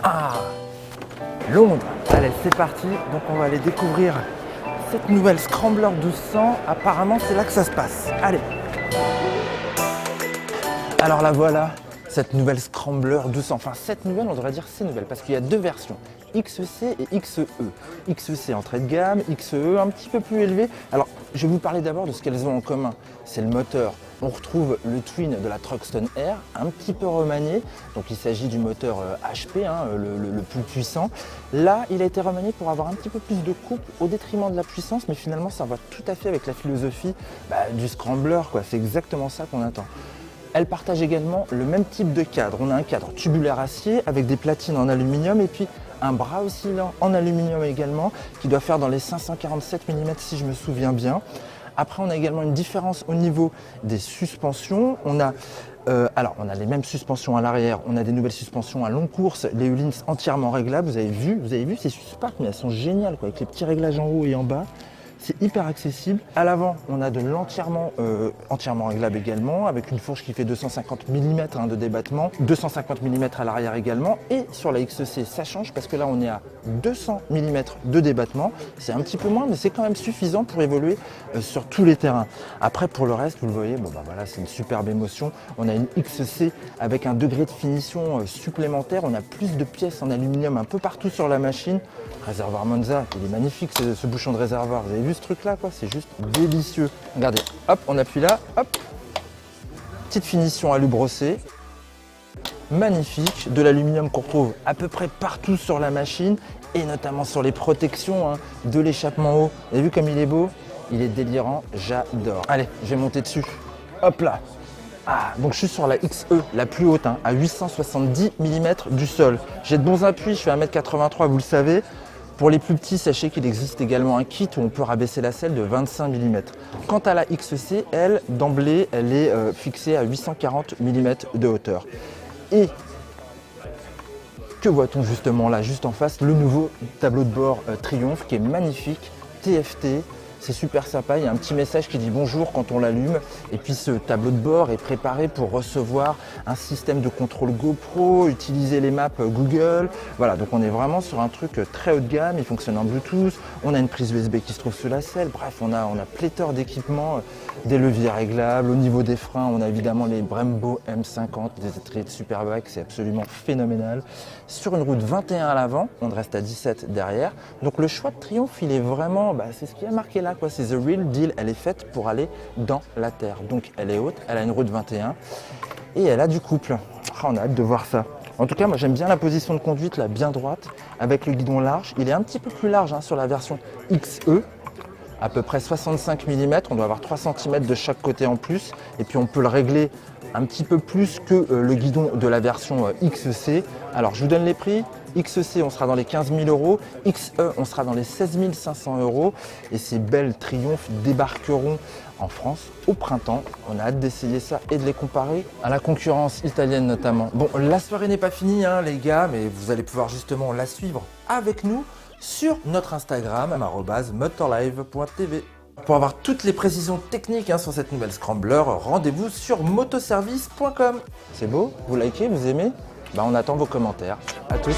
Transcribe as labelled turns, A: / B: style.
A: Ah, Londres. Allez, c'est parti. Donc on va aller découvrir cette nouvelle Scrambler 1200. Apparemment, c'est là que ça se passe. Allez. Alors la voilà, cette nouvelle Scrambler 1200. Enfin, cette nouvelle, on devrait dire c'est nouvelle parce qu'il y a deux versions. XC et XE. XC entrée de gamme, XE un petit peu plus élevé. Alors, je vais vous parler d'abord de ce qu'elles ont en commun. C'est le moteur. On retrouve le twin de la Truxton R, un petit peu remanié. Donc il s'agit du moteur HP, le plus puissant. Là, il a été remanié pour avoir un petit peu plus de couple au détriment de la puissance, mais finalement, ça va tout à fait avec la philosophie du Scrambler, quoi. C'est exactement ça qu'on attend. Elle partage également le même type de cadre. On a un cadre tubulaire acier avec des platines en aluminium et puis un bras oscillant en aluminium également qui doit faire dans les 547 mm si je me souviens bien. Après, on a également une différence au niveau des suspensions. On a les mêmes suspensions à l'arrière, on a des nouvelles suspensions à longue course, les Öhlins entièrement réglables. Vous avez vu ces Suspark, mais elles sont géniales quoi, avec les petits réglages en haut et en bas. C'est hyper accessible. À l'avant, on a de l'entièrement réglable également, avec une fourche qui fait 250 mm de débattement, 250 mm à l'arrière également. Et sur la XC, ça change parce que là, on est à 200 mm de débattement. C'est un petit peu moins, mais c'est quand même suffisant pour évoluer sur tous les terrains. Après, pour le reste, vous le voyez, voilà, c'est une superbe émotion. On a une XC avec un degré de finition supplémentaire. On a plus de pièces en aluminium un peu partout sur la machine. Réservoir Monza, il est magnifique ce bouchon de réservoir. Vous avez vu ce truc là quoi, c'est juste délicieux. Regardez, hop, on appuie là, hop. Petite finition alu brossé. Magnifique, de l'aluminium qu'on retrouve à peu près partout sur la machine et notamment sur les protections de l'échappement haut. Vous avez vu comme il est beau? Il est délirant, j'adore. Allez, je vais monter dessus. Hop là. Ah, donc je suis sur la XE, la plus haute, à 870 mm du sol. J'ai de bons appuis, je fais 1m83, vous le savez. Pour les plus petits, sachez qu'il existe également un kit où on peut rabaisser la selle de 25 mm. Quant à la XC, elle, d'emblée, elle est fixée à 840 mm de hauteur. Et que voit-on justement là, juste en face? Le nouveau tableau de bord Triumph qui est magnifique, TFT. C'est super sympa, il y a un petit message qui dit bonjour quand on l'allume. Et puis ce tableau de bord est préparé pour recevoir un système de contrôle GoPro, utiliser les maps Google. Voilà, donc on est vraiment sur un truc très haut de gamme, il fonctionne en Bluetooth. On a une prise USB qui se trouve sous la selle. Bref, on a pléthore d'équipements, des leviers réglables. Au niveau des freins, on a évidemment les Brembo M50, des étriers de Superbike, c'est absolument phénoménal. Sur une route 21 à l'avant, on reste à 17 derrière. Donc le choix de Triumph, il est vraiment, c'est ce qui a marqué là. C'est the real deal, elle est faite pour aller dans la terre. Donc elle est haute, elle a une route 21 et elle a du couple. On a hâte de voir ça. En tout cas, moi j'aime bien la position de conduite là, bien droite, avec le guidon large. Il est un petit peu plus large sur la version XE, à peu près 65 mm. On doit avoir 3 cm de chaque côté en plus. Et puis on peut le régler un petit peu plus que le guidon de la version XC. Alors je vous donne les prix. XC, on sera dans les 15 000 €. XE, on sera dans les 16 500 €. Et ces belles Triumph débarqueront en France au printemps. On a hâte d'essayer ça et de les comparer à la concurrence italienne notamment. Bon, la soirée n'est pas finie les gars, mais vous allez pouvoir justement la suivre avec nous sur notre Instagram, motorlive.tv. Pour avoir toutes les précisions techniques sur cette nouvelle Scrambler, rendez-vous sur motoservice.com. C'est beau? Vous likez? Vous aimez? On attend vos commentaires. À tous.